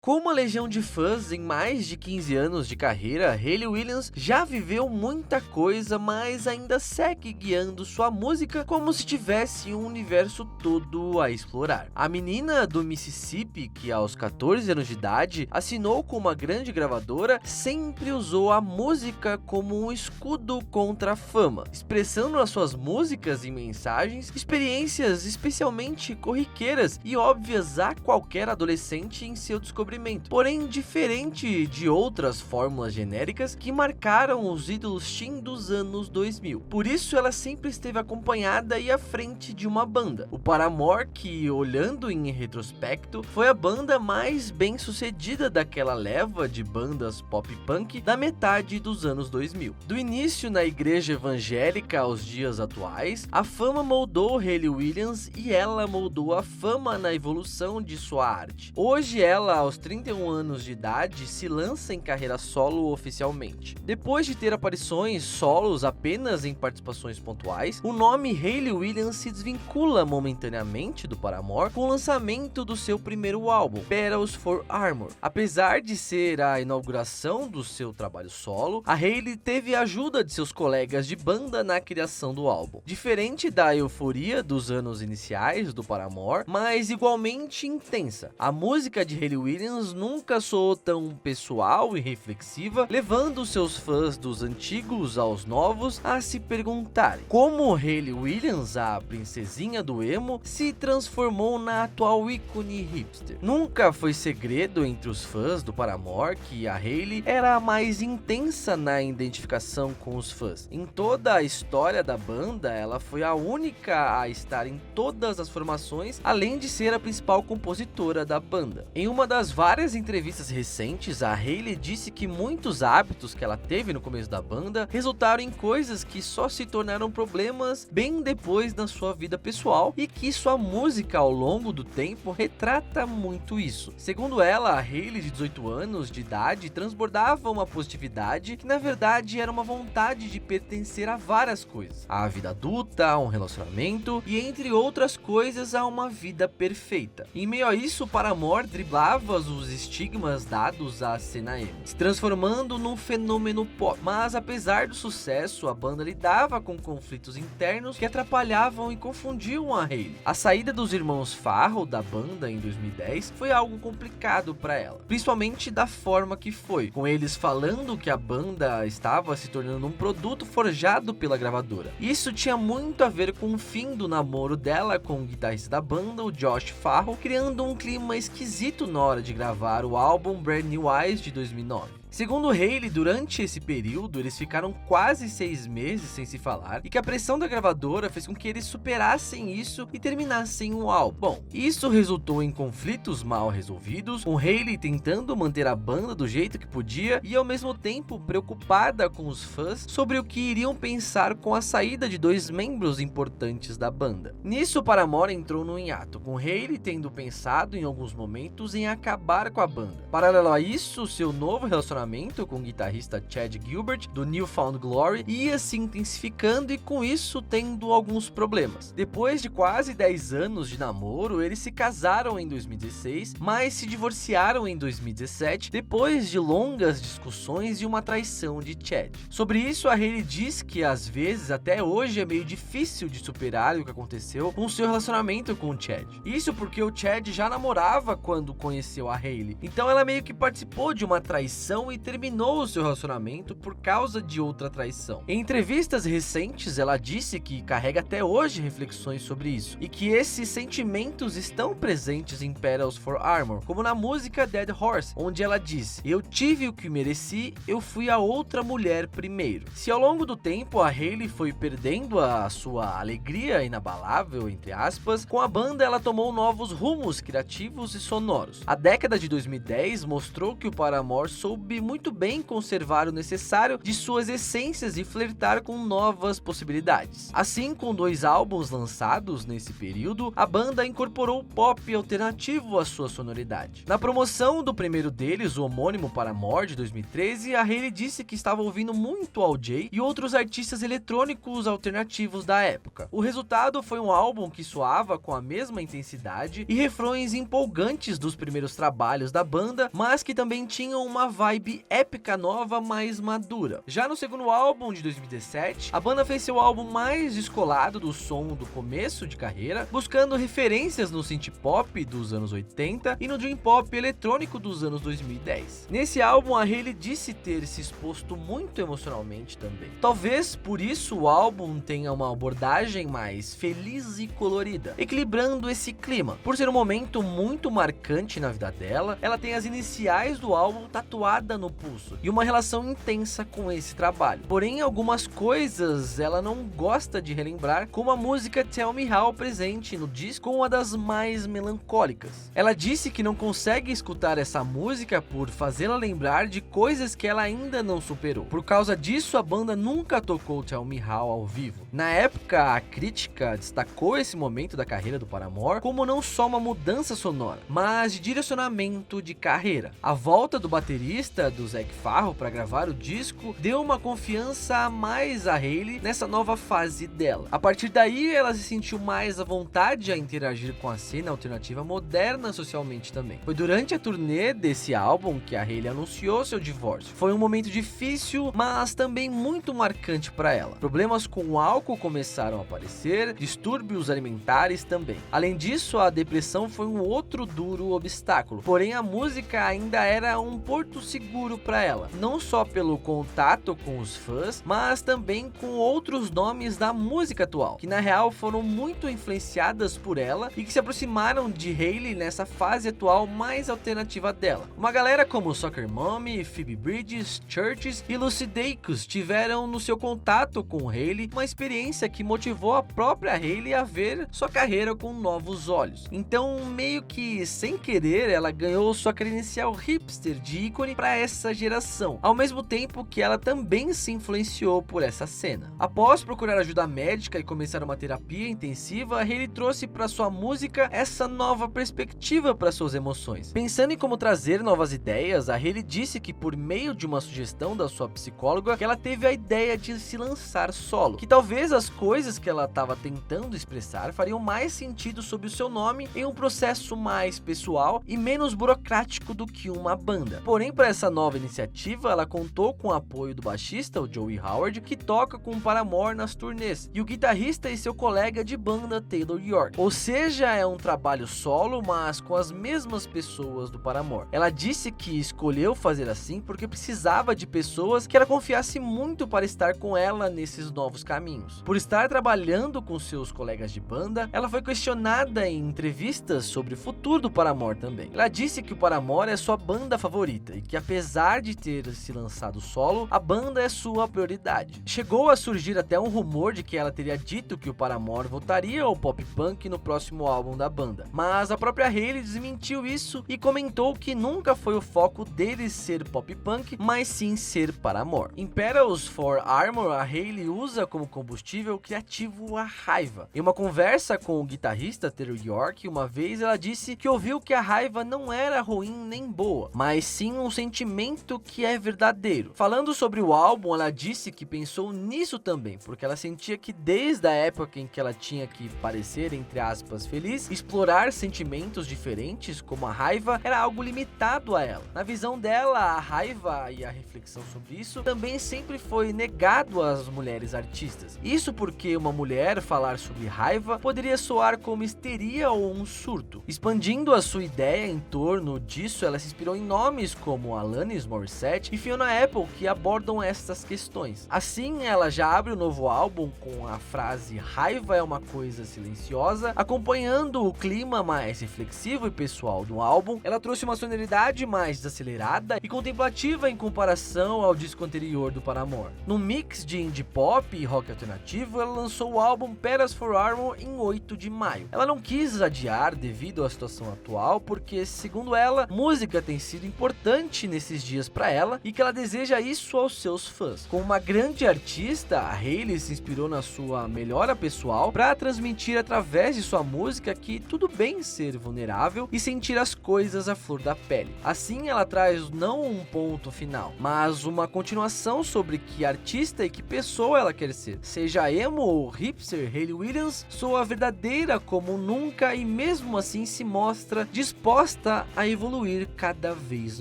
Com uma legião de fãs em mais de 15 anos de carreira, Hayley Williams já viveu muita coisa, mas ainda segue guiando sua música como se tivesse um universo todo a explorar. A menina do Mississippi, que aos 14 anos de idade assinou com uma grande gravadora, sempre usou a música como um escudo contra a fama, expressando nas suas músicas e mensagens experiências especialmente corriqueiras e óbvias a qualquer adolescente em seu descobrimento. Porém, diferente de outras fórmulas genéricas que marcaram os ídolos teen dos anos 2000. Por isso, ela sempre esteve acompanhada e à frente de uma banda. O Paramore, que, olhando em retrospecto, foi a banda mais bem sucedida daquela leva de bandas pop punk da metade dos anos 2000. Do início na igreja evangélica aos dias atuais, a fama moldou Hayley Williams e ela moldou a fama na evolução de sua arte. Hoje ela, aos 31 anos de idade, se lança em carreira solo oficialmente. Depois de ter aparições solos apenas em participações pontuais, o nome Hayley Williams se desvincula momentaneamente do Paramore com o lançamento do seu primeiro álbum, Petals for Armor. Apesar de ser a inauguração do seu trabalho solo, a Hayley teve a ajuda de seus colegas de banda na criação do álbum. Diferente da euforia dos anos iniciais do Paramore, mas igualmente intensa, a música de Hayley Williams nunca soou tão pessoal e reflexiva, levando seus fãs dos antigos aos novos a se perguntarem como Hayley Williams, a princesinha do emo, se transformou na atual ícone hipster. Nunca foi segredo entre os fãs do Paramore que a Hayley era a mais intensa na identificação com os fãs. Em toda a história da banda, ela foi a única a estar em todas as formações, além de ser a principal compositora da banda. Em uma das várias entrevistas recentes, a Hayley disse que muitos hábitos que ela teve no começo da banda resultaram em coisas que só se tornaram problemas bem depois na sua vida pessoal e que sua música ao longo do tempo retrata muito isso. Segundo ela, a Hayley de 18 anos de idade transbordava uma positividade que na verdade era uma vontade de pertencer a várias coisas. A vida adulta, a um relacionamento e entre outras coisas a uma vida perfeita. Em meio a isso, Paramore driblava os estigmas dados à cena emo, se transformando num fenômeno pop. Mas apesar do sucesso, a banda lidava com conflitos internos que atrapalhavam e confundiam a Hayley. A saída dos irmãos Farrell da banda em 2010 foi algo complicado para ela, principalmente da forma que foi, com eles falando que a banda estava se tornando um produto forjado pela gravadora. Isso tinha muito a ver com o fim do namoro dela com o guitarrista da banda, o Josh Farrell, criando um clima esquisito na hora de gravar o álbum Brand New Eyes de 2009. Segundo Hayley, durante esse período, eles ficaram quase 6 meses sem se falar e que a pressão da gravadora fez com que eles superassem isso e terminassem o álbum. Bom, isso resultou em conflitos mal resolvidos, com Hayley tentando manter a banda do jeito que podia e ao mesmo tempo preocupada com os fãs sobre o que iriam pensar com a saída de 2 membros importantes da banda. Nisso, Paramore entrou no hiato, com Hayley tendo pensado em alguns momentos em acabar com a banda. Paralelo a isso, seu novo relacionamento com o guitarrista Chad Gilbert do New Found Glory ia se intensificando e com isso tendo alguns problemas. Depois de quase 10 anos de namoro, eles se casaram em 2016, mas se divorciaram em 2017 depois de longas discussões e uma traição de Chad. Sobre isso, a Hayley diz que às vezes até hoje é meio difícil de superar o que aconteceu com seu relacionamento com o Chad. Isso porque o Chad já namorava quando conheceu a Hayley, então ela meio que participou de uma traição e terminou o seu relacionamento por causa de outra traição. Em entrevistas recentes, ela disse que carrega até hoje reflexões sobre isso, e que esses sentimentos estão presentes em Petals for Armor, como na música Dead Horse, onde ela diz: "Eu tive o que mereci, eu fui a outra mulher primeiro". Se ao longo do tempo a Hayley foi perdendo a sua alegria inabalável, entre aspas, com a banda ela tomou novos rumos criativos e sonoros. A década de 2010 mostrou que o Paramore soube soube muito bem conservar o necessário de suas essências e flertar com novas possibilidades. Assim, com 2 álbuns lançados nesse período, a banda incorporou o pop alternativo à sua sonoridade. Na promoção do primeiro deles, o homônimo Paramore de 2013, a Hayley disse que estava ouvindo muito Al Jay e outros artistas eletrônicos alternativos da época. O resultado foi um álbum que soava com a mesma intensidade e refrões empolgantes dos primeiros trabalhos da banda, mas que também tinham uma vibe épica nova, mais madura. Já no segundo álbum de 2017, a banda fez seu álbum mais descolado do som do começo de carreira, buscando referências no synth pop dos anos 80 e no dream pop eletrônico dos anos 2010. Nesse álbum, a Hayley disse ter se exposto muito emocionalmente também. Talvez por isso o álbum tenha uma abordagem mais feliz e colorida, equilibrando esse clima. Por ser um momento muito marcante na vida dela, ela tem as iniciais do álbum tatuada no pulso e uma relação intensa com esse trabalho. Porém, algumas coisas ela não gosta de relembrar, como a música Tell Me How presente no disco, uma das mais melancólicas. Ela disse que não consegue escutar essa música por fazê-la lembrar de coisas que ela ainda não superou. Por causa disso, a banda nunca tocou Tell Me How ao vivo. Na época, a crítica destacou esse momento da carreira do Paramore como não só uma mudança sonora, mas de direcionamento de carreira. A volta do baterista do Zac Farro para gravar o disco deu uma confiança a mais a Hayley nessa nova fase dela. A partir daí, ela se sentiu mais à vontade a interagir com a cena alternativa moderna socialmente também. Foi durante a turnê desse álbum que a Hayley anunciou seu divórcio. Foi um momento difícil, mas também muito marcante para ela. Problemas com o álcool começaram a aparecer, distúrbios alimentares também. Além disso, a depressão foi um outro duro obstáculo. Porém, a música ainda era um porto seguro para ela, não só pelo contato com os fãs, mas também com outros nomes da música atual, que na real foram muito influenciadas por ela e que se aproximaram de Hayley nessa fase atual mais alternativa dela. Uma galera como Soccer Mommy, Phoebe Bridgers, Churches e Lucy Dacus tiveram no seu contato com Hayley uma experiência que motivou a própria Hayley a ver sua carreira com novos olhos. Então, meio que sem querer, ela ganhou sua credencial hipster de ícone para essa geração, ao mesmo tempo que ela também se influenciou por essa cena. Após procurar ajuda médica e começar uma terapia intensiva, a Hayley trouxe para sua música essa nova perspectiva para suas emoções. Pensando em como trazer novas ideias, a Hayley disse que por meio de uma sugestão da sua psicóloga, que ela teve a ideia de se lançar solo, que talvez as coisas que ela estava tentando expressar fariam mais sentido sob o seu nome em um processo mais pessoal e menos burocrático do que uma banda. Porém, para essa nova iniciativa, ela contou com o apoio do baixista, o Joey Howard, que toca com o Paramore nas turnês, e o guitarrista e seu colega de banda, Taylor York. Ou seja, é um trabalho solo, mas com as mesmas pessoas do Paramore. Ela disse que escolheu fazer assim porque precisava de pessoas que ela confiasse muito para estar com ela nesses novos caminhos. Por estar trabalhando com seus colegas de banda, ela foi questionada em entrevistas sobre o futuro do Paramore também. Ela disse que o Paramore é sua banda favorita e que, apesar de ter se lançado solo, a banda é sua prioridade. Chegou a surgir até um rumor de que ela teria dito que o Paramore voltaria ao pop punk no próximo álbum da banda, mas a própria Hayley desmentiu isso e comentou que nunca foi o foco deles ser pop punk, mas sim ser Paramore. Em Petals for Armor, a Hayley usa como combustível criativo a raiva. Em uma conversa com o guitarrista Taylor York, uma vez ela disse que ouviu que a raiva não era ruim nem boa, mas sim um sentimento que é verdadeiro. Falando sobre o álbum, ela disse que pensou nisso também, porque ela sentia que desde a época em que ela tinha que parecer, entre aspas, feliz, explorar sentimentos diferentes como a raiva era algo limitado a ela. Na visão dela, a raiva e a reflexão sobre isso também sempre foi negado às mulheres artistas. Isso porque uma mulher falar sobre raiva poderia soar como histeria ou um surto. Expandindo a sua ideia em torno disso, ela se inspirou em nomes como Alanis Morissette e Fiona Apple, que abordam essas questões. Assim, ela já abre o novo álbum com a frase "raiva é uma coisa silenciosa", acompanhando o clima mais reflexivo e pessoal do álbum. Ela trouxe uma sonoridade mais desacelerada e contemplativa em comparação ao disco anterior do Paramore. No mix de indie pop e rock alternativo, ela lançou o álbum Petals for Armor em 8 de maio. Ela não quis adiar devido à situação atual, porque, segundo ela, música tem sido importante nesse desses dias para ela e que ela deseja isso aos seus fãs. Como uma grande artista, a Hailey se inspirou na sua melhora pessoal para transmitir através de sua música que tudo bem ser vulnerável e sentir as coisas à flor da pele. Assim, ela traz não um ponto final, mas uma continuação sobre que artista e que pessoa ela quer ser. Seja emo ou hipster, Hayley Williams soa verdadeira como nunca e mesmo assim se mostra disposta a evoluir cada vez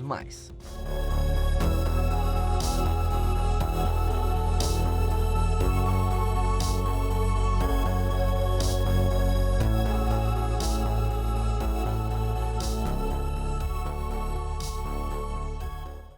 mais.